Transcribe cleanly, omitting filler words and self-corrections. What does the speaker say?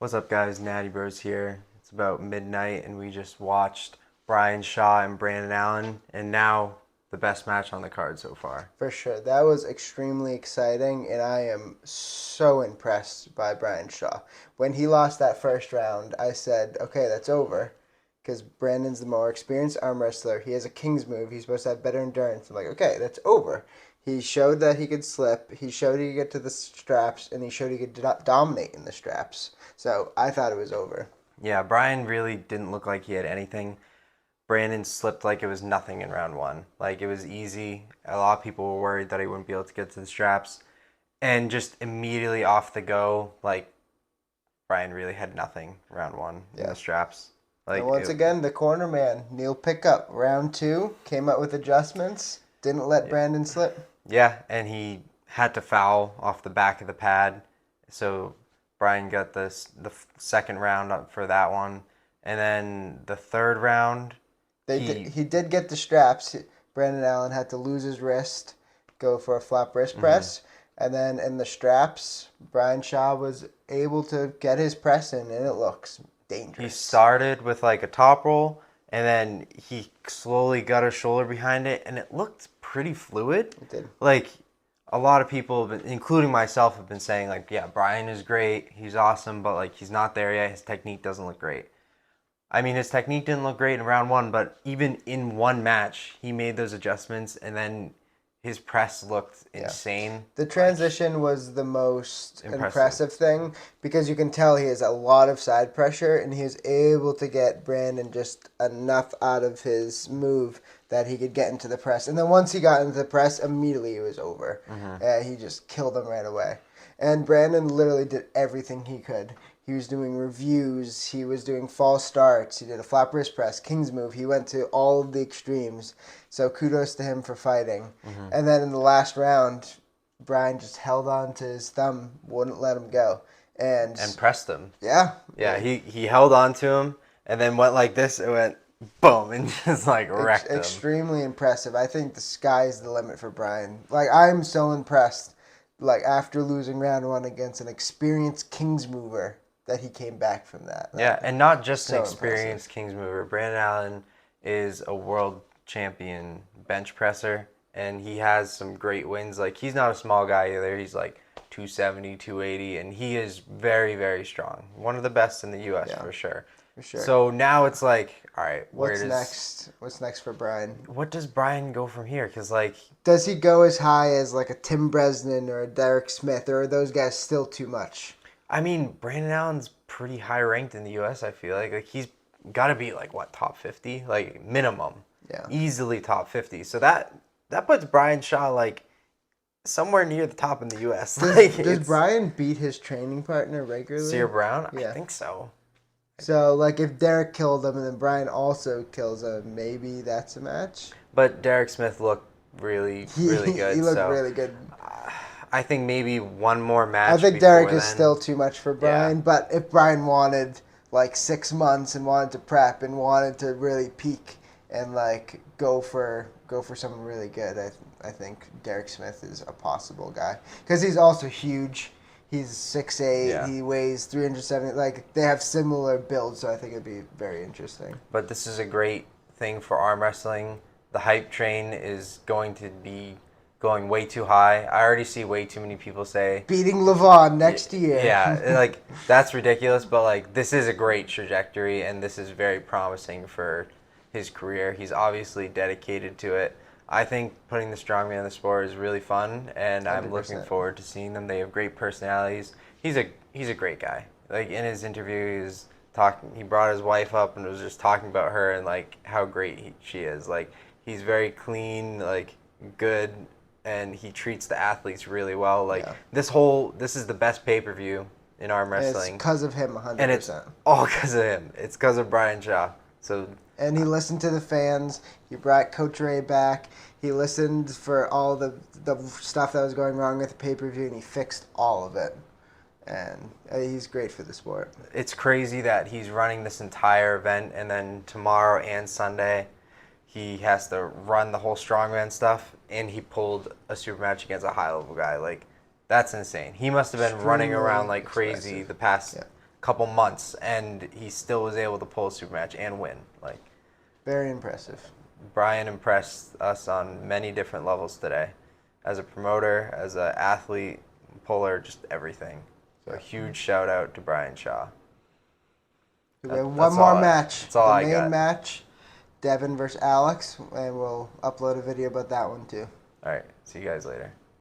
What's up, guys? Natty Bros here. It's about midnight, and we just watched Brian Shaw and Brandon Allen, and now the best match on the card so far. For sure. That was extremely exciting, and I am so impressed by Brian Shaw. When he lost that first round, I said, okay, that's over. Because Brandon's the more experienced arm wrestler. He has a king's move. He's supposed to have better endurance. I'm like, okay, that's over. He showed that he could slip. He showed he could get to the straps, and he showed he could dominate in the straps. So I thought it was over. Yeah, Brian really didn't look like he had anything. Brandon slipped like it was nothing in round one. Like it was easy. A lot of people were worried that he wouldn't be able to get to the straps. And just immediately off the go, like Brian really had nothing round one in the Yeah. straps. Like And once again, the corner man, Neil Pickup, round two, came up with adjustments, didn't let Brandon slip. Yeah, and he had to foul off the back of the pad, so Brian got the second round up for that one, and then the third round, he He did get the straps. Brandon Allen had to lose his wrist, go for a flap wrist mhm. press, and then in the straps, Brian Shaw was able to get his press in, and it looks He dangerous. started with like a top roll, and then he slowly got his shoulder behind it, and it looked pretty fluid. It did. Like a lot of people, including myself, have been saying like, yeah, Brian is great, he's awesome, but like he's not there yet. His technique doesn't look great. I mean, his technique didn't look great in round one, but even in one match, he made those adjustments, and then his press looked Yeah. insane. The Like, transition was the most impressive. impressive thing because you can tell he has a lot of side pressure and he was able to get Brandon just enough out of his move that he could get into the press. And then once he got into the press, immediately it was over. Hmm. He just killed him right away. And Brandon literally did everything he could. He was doing reviews. He was doing false starts. He did a flap wrist press, king's move. He went to all of the extremes. So kudos to him for fighting. Hmm. And then in the last round, Brian just held on to his thumb, wouldn't let him go. And And pressed him. yeah, Yeah, he held on to him, and then went like this. It went boom, and just like wrecked him. extremely impressive. I think the sky's the limit for Brian. Like, I'm so impressed. Like, after losing round one against an experienced Kings mover, that he came back from that. Yeah, and not just an So impressive. experienced Kings mover. Brandon Allen is a world champion bench presser, and he has some great wins. Like, he's not a small guy either. He's like 270, 280, and he is very, very strong. One of the best in the U.S. Yeah, for sure. for sure. So now it's like, all right, What's next? What's next for Brian? what does Brian go from here? Because, like, Does he go as high as like a Tim Bresnan or a Derek Smith, or are those guys still too much? I mean, Brandon Allen's pretty high ranked in the U.S., I feel like he's got to be, like, what, top 50? Like, minimum. Yeah. Easily top 50. So that puts Brian Shaw, like, somewhere near the top in the U.S. Like, Does Brian beat his training partner regularly? Sear Brown? I Yeah. think so. So, like, if Derek killed him and then Brian also kills him, maybe that's a match. But Derek Smith looked really, really good. He looked So really good. I think maybe one more match. I think before Derek is then. still too much for Brian, but if Brian wanted like 6 months and wanted to prep and wanted to really peak and like go for someone really good, I think Derek Smith is a possible guy because he's also huge. He's 6'8". Yeah. He weighs 370. Like, they have similar builds, so I think it'd be very interesting. But this is a great thing for arm wrestling. The hype train is going to be going way too high. I already see way too many people say Beating Levon next year. yeah, like that's ridiculous, but like this is a great trajectory and this is very promising for his career. He's obviously dedicated to it. I think putting the strongman in the sport is really fun and I'm looking 100%. forward to seeing them. They have great personalities. He's a great guy. Like in his interview he brought his wife up and was just talking about her and like how great she is. Like he's very clean, like good, and he treats the athletes really well. Like Yeah. this is the best pay-per-view in arm And it's wrestling, because of him, 100%. and it's all because of him. It's because of Brian Shaw. So And he listened to the fans. He brought Coach Ray back. He listened for all the stuff that was going wrong with the pay-per-view, and he fixed all of it. And he's great for the sport. it's crazy that he's running this entire event, and then tomorrow and Sunday, he has to run the whole strongman stuff, and he pulled a super match against a high level guy. Like that's insane. He must have been running Extremely around like crazy expressive. the past Yeah. couple months, and he still was able to pull a super match and win. Like, Very impressive. Brian impressed us on many different levels today, as a promoter, as an athlete, puller, just everything. So a huge shout out to Brian Shaw. We have That's one more all match. that's all the I main got. match, Devin versus Alex, and we'll upload a video about that one too. All right, see you guys later.